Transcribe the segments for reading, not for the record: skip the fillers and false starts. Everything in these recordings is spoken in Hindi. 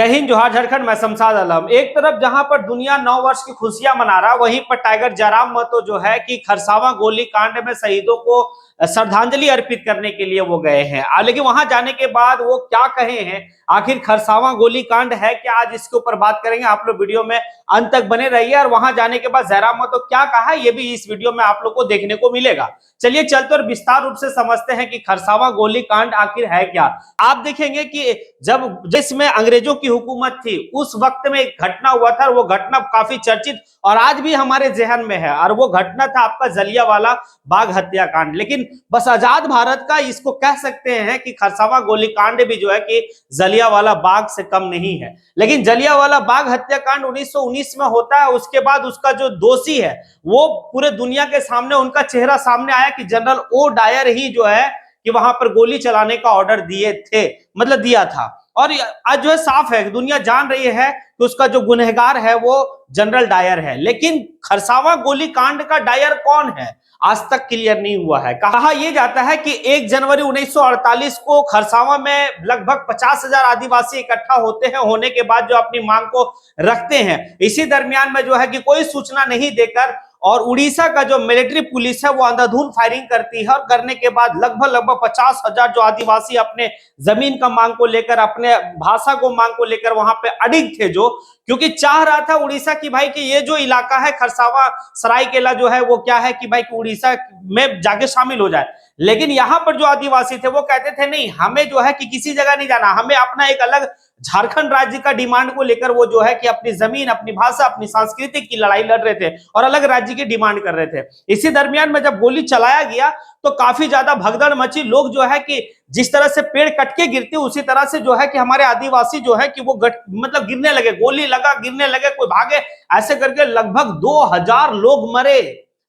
जय हिंद, जोहार झारखंड। मैं शमशाद आलम। एक तरफ जहां पर दुनिया 9 वर्ष की खुशियां मना रहा, वहीं पर टाइगर जयराम महतो जो है कि खरसावां गोली कांड में शहीदों को श्रद्धांजलि अर्पित करने के लिए वो गए हैं। लेकिन वहां जाने के बाद वो क्या कहे हैं, आखिर खरसावां गोली कांड है क्या, आज इसके ऊपर बात करेंगे। आप लोग वीडियो में अंत तक बने रहिए। और वहां जाने के बाद जयराम महतो क्या कहा, ये भी इस वीडियो में आप लोग को देखने को मिलेगा। चलिए चलते और विस्तार रूप से समझते हैं कि खरसावां गोली कांड आखिर है क्या। आप देखेंगे कि जब जिसमें अंग्रेजों की हुकूमत थी, उस वक्त में एक घटना हुआ था और वो घटना काफी चर्चित और आज भी हमारे जहन में है। और वो घटना था आपका जलियांवाला बाग हत्याकांड। लेकिन बस आजाद भारत का इसको कह सकते हैं कि खरसावां गोलीकांड भी जो है कि जलियांवाला बाग से कम नहीं है। लेकिन जलियांवाला बाग हत्याकांड 1919 में होता है। उसके बाद उसका जो दोषी है वो पूरे दुनिया के सामने उनका चेहरा सामने आया कि जनरल ओ डायर ही जो है कि वहां पर गोली चलाने का ऑर्डर दिए थे, मतलब दिया था। और आज जो है साफ है, दुनिया जान रही है कि उसका जो गुनहगार है वो जनरल डायर है। लेकिन खरसावां गोलीकांड का डायर कौन है, आज तक क्लियर नहीं हुआ है। कहा यह जाता है कि 1 जनवरी 1948 को खरसावां में लगभग 50,000 आदिवासी इकट्ठा होते हैं। होने के बाद जो अपनी मांग को रखते हैं, इसी दरमियान में जो है कि कोई सूचना नहीं देकर और उड़ीसा का जो मिलिट्री पुलिस है वो अंधाधुंध फायरिंग करती है। और करने के बाद लगभग 50,000 जो आदिवासी अपने जमीन का मांग को लेकर, अपने भाषा को मांग को लेकर वहां पे अडिग थे, जो क्योंकि चाह रहा था उड़ीसा की भाई कि ये जो इलाका है खरसावां सरायकेला जो है वो क्या है कि भाई उड़ीसा में जाके शामिल हो जाए। लेकिन यहाँ पर जो आदिवासी थे वो कहते थे नहीं, हमें जो है कि किसी जगह नहीं जाना, हमें अपना एक अलग झारखंड राज्य का डिमांड को लेकर वो जो है कि अपनी जमीन, अपनी भाषा, अपनी संस्कृति की लड़ाई लड़ रहे थे और अलग राज्य की डिमांड कर रहे थे। इसी दरमियान में जब गोली चलाया गया तो काफी ज्यादा भगदड़ मची। लोग जो है कि जिस तरह से पेड़ कट के गिरते उसी तरह से जो है कि हमारे आदिवासी जो है कि वो मतलब गिरने लगे, गोली लगा गिरने लगे, कोई भागे, ऐसे करके लगभग 2000 लोग मरे।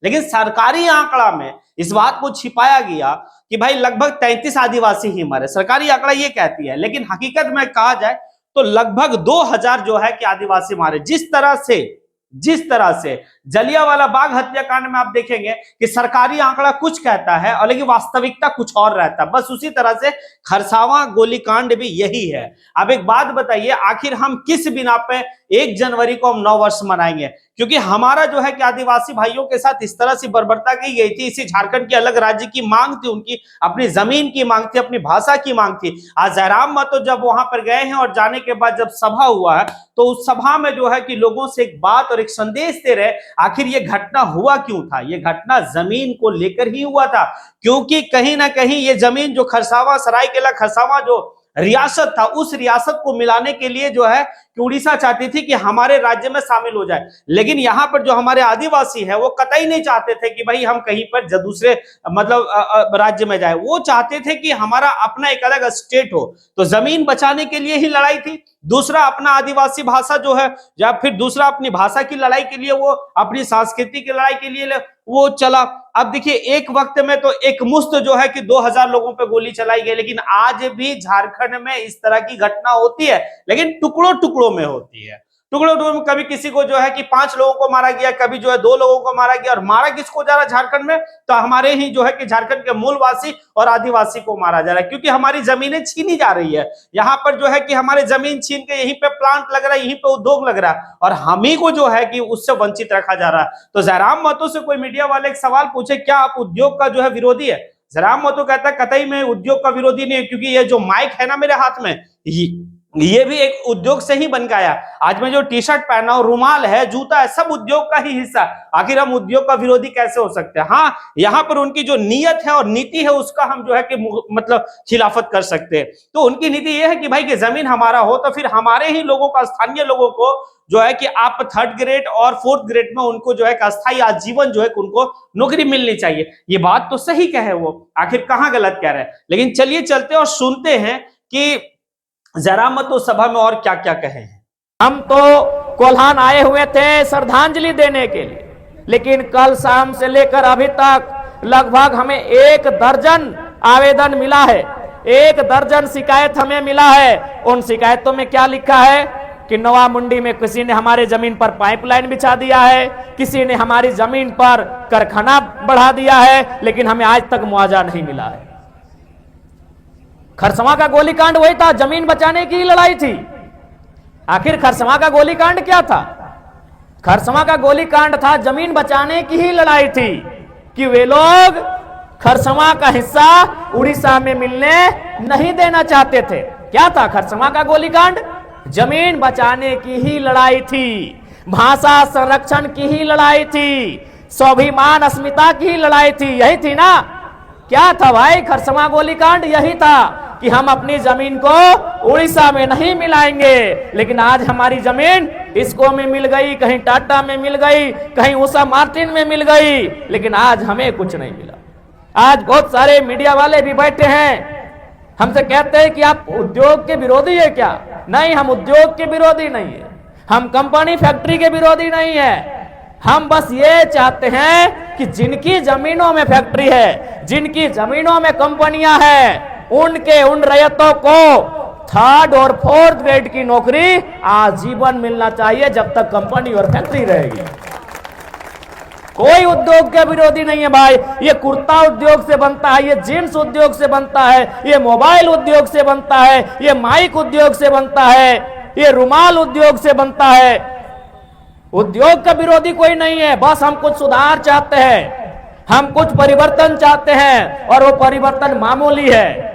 लेकिन सरकारी आंकड़ा में इस बात को छिपाया गया कि भाई लगभग 33 आदिवासी ही मरे। सरकारी आंकड़ा ये कहती है, लेकिन हकीकत में कहा जाए तो लगभग 2000 जो है कि आदिवासी मारे। जिस तरह से जलियांवाला बाग हत्याकांड में आप देखेंगे कि सरकारी आंकड़ा कुछ कहता है और लेकिन वास्तविकता कुछ और रहता है। बस उसी तरह से खरसावां गोलीकांड भी यही है। अब एक बात बताइए, आखिर हम किस बिना पे 1 जनवरी को हम 9 वर्ष मनाएंगे? क्योंकि हमारा जो है कि आदिवासी भाइयों के साथ इस तरह से बर्बरता की गई थी। इसी झारखंड की अलग राज्य की मांग थी, उनकी अपनी जमीन की मांग थी, अपनी भाषा की मांग थी। आज जयराम महतो जब वहां पर गए हैं और जाने के बाद जब सभा हुआ है तो उस सभा में जो है कि लोगों से एक बात और एक संदेश दे रहे, आखिर ये घटना हुआ क्यों था? ये घटना जमीन को लेकर ही हुआ था। क्योंकि कहीं ना कहीं ये जमीन जो खरसावां सरायकेला खरसावां जो रियासत था, उस रियासत को मिलाने के लिए जो है कि उड़ीसा चाहती थी कि हमारे राज्य में शामिल हो जाए। लेकिन यहाँ पर जो हमारे आदिवासी है वो कतई नहीं चाहते थे कि भाई हम कहीं पर दूसरे मतलब राज्य में जाए। वो चाहते थे कि हमारा अपना एक अलग स्टेट हो। तो जमीन बचाने के लिए ही लड़ाई थी। दूसरा अपना आदिवासी भाषा जो है, या फिर दूसरा अपनी भाषा की लड़ाई के लिए, वो अपनी संस्कृति की लड़ाई के लिए वो चला। अब देखिए एक वक्त में तो एक मुश्त जो है कि 2000 लोगों पे गोली चलाई गई। लेकिन आज भी झारखंड में इस तरह की घटना होती है, लेकिन टुकड़ों टुकड़ों में होती है। टुकड़ों टुकड़ों में कभी किसी को जो है कि 5 लोगों को मारा गया, कभी जो है 2 लोगों को मारा गया। और मारा किसको जा रहा है झारखंड में? तो हमारे ही जो है कि झारखंड के मूलवासी और आदिवासी को मारा जा रहा है। क्योंकि हमारी जमीनें छीनी जा रही है। यहाँ पर जो है कि हमारे जमीन छीन के यहीं पे प्लांट लग रहा है, यहीं पे उद्योग लग रहा है, और हम ही को जो है कि उससे वंचित रखा जा रहा है। तो जयराम महतो से कोई मीडिया वाले एक सवाल पूछे, क्या आप उद्योग का जो है विरोधी है? जयराम महतो कहता है कतई मैं उद्योग का विरोधी नहीं है, क्योंकि ये जो माइक है ना मेरे हाथ में, ये भी एक उद्योग से ही बन गया। आज मैं जो टी शर्ट पहना हूं, रुमाल है, जूता है, सब उद्योग का ही हिस्सा। आखिर हम उद्योग का विरोधी कैसे हो सकते हैं? हाँ, यहाँ पर उनकी जो नीयत है और नीति है उसका हम जो है कि मतलब खिलाफत कर सकते हैं। तो उनकी नीति ये है कि भाई कि जमीन हमारा हो तो फिर हमारे ही लोगों का, स्थानीय लोगों को जो है कि आप 3rd ग्रेड और 4th ग्रेड में उनको जो है अस्थायी आजीवन जो है उनको नौकरी मिलनी चाहिए। ये बात तो सही कहे वो, आखिर कहाँ गलत कह रहे हैं। लेकिन चलिए चलते और सुनते हैं कि जयराम महतो सभा में और क्या क्या कहे हैं। हम तो कोल्हान आए हुए थे श्रद्धांजलि देने के लिए, लेकिन कल शाम से लेकर अभी तक लगभग हमें 1 दर्जन आवेदन मिला है, 1 दर्जन शिकायत हमें मिला है। उन शिकायतों में क्या लिखा है कि नवा मुंडी में किसी ने हमारे जमीन पर पाइपलाइन बिछा दिया है, किसी ने हमारी जमीन पर कारखाना बढ़ा दिया है, लेकिन हमें आज तक मुआवजा नहीं मिला है। खरसावां का गोलीकांड वही था, जमीन बचाने की लड़ाई थी। आखिर खरसवां का गोलीकांड क्या था? खरसवां का गोलीकांड था जमीन बचाने की ही लड़ाई थी कि वे लोग खरसवां का हिस्सा उड़ीसा में मिलने नहीं देना चाहते थे। क्या था खरसवां का गोलीकांड? जमीन बचाने की ही लड़ाई थी, भाषा संरक्षण की ही लड़ाई थी, स्वाभिमान अस्मिता की ही लड़ाई थी। यही थी ना? क्या था भाई खरसवां गोलीकांड? यही था कि हम अपनी जमीन को उड़ीसा में नहीं मिलाएंगे। लेकिन आज हमारी जमीन इसको में मिल गई, कहीं टाटा में मिल गई, कहीं उषा मार्टिन में मिल गई, लेकिन आज हमें कुछ नहीं मिला। आज बहुत सारे मीडिया वाले भी बैठे हैं, हमसे कहते हैं कि आप उद्योग के विरोधी है क्या? नहीं, हम उद्योग के विरोधी नहीं है, हम कंपनी फैक्ट्री के विरोधी नहीं है। हम बस ये चाहते हैं कि जिनकी जमीनों में फैक्ट्री है, जिनकी जमीनों में कंपनियां हैं, उन रैयतों को 3rd और 4th ग्रेड की नौकरी आजीवन मिलना चाहिए जब तक कंपनी और फैक्ट्री रहेगी। कोई उद्योग के विरोधी नहीं है भाई। ये कुर्ता उद्योग से बनता है, ये जींस उद्योग से बनता है, ये मोबाइल उद्योग से बनता है, ये माइक उद्योग से बनता है, ये रुमाल उद्योग से बनता है। उद्योग का विरोधी कोई नहीं है, बस हम कुछ सुधार चाहते हैं, हम कुछ परिवर्तन चाहते हैं, और वो परिवर्तन मामूली है।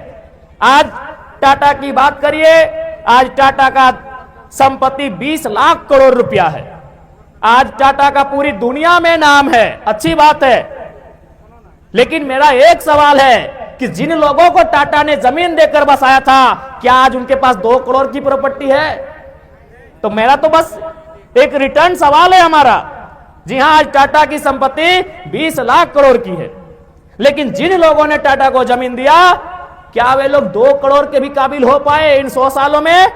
आज टाटा की बात करिए, आज टाटा का संपत्ति 20 लाख करोड़ रुपया है। आज टाटा का पूरी दुनिया में नाम है, अच्छी बात है। लेकिन मेरा एक सवाल है कि जिन लोगों को टाटा ने जमीन देकर बसाया था, क्या आज उनके पास 2 करोड़ की प्रॉपर्टी है? तो मेरा तो बस एक रिटर्न सवाल है हमारा। जी हां, आज टाटा की संपत्ति 20 लाख करोड़ की है, लेकिन जिन लोगों ने टाटा को जमीन दिया, क्या वे लोग 2 करोड़ के भी काबिल हो पाए इन 100 सालों में?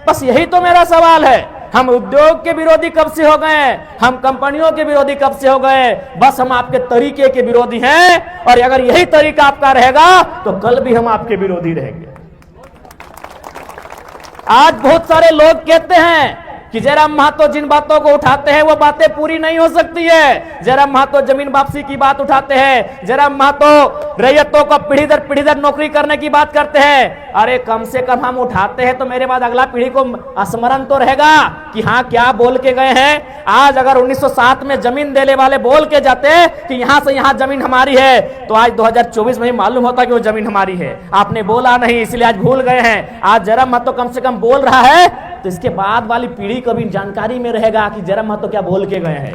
बस यही तो मेरा सवाल है। हम उद्योग के विरोधी कब से हो गए? हम कंपनियों के विरोधी कब से हो गए? बस हम आपके तरीके के विरोधी हैं, और अगर यही तरीका आपका रहेगा तो कल भी हम आपके विरोधी रहेंगे। आज बहुत सारे लोग कहते हैं कि जयराम महतो जिन बातों को उठाते हैं वो बातें पूरी नहीं हो सकती है। जयराम महतो जमीन वापसी की बात उठाते हैं, जयराम महतो रैयतों को पीढ़ी दर नौकरी करने की बात करते हैं। अरे कम से कम हम उठाते हैं तो मेरे बाद अगला पीढ़ी को स्मरण तो रहेगा कि हाँ क्या बोल के गए हैं। आज अगर 1907 में जमीन देने वाले बोल के जाते कि यहां से यहां जमीन हमारी है, तो आज 2024 में ही मालूम होता कि वो जमीन हमारी है। आपने बोला नहीं, इसलिए आज भूल गए हैं। आज जयराम महतो कम से कम बोल रहा है, तो इसके बाद वाली पीढ़ी को भी जानकारी में रहेगा कि जयराम महतो क्या बोल के गए हैं।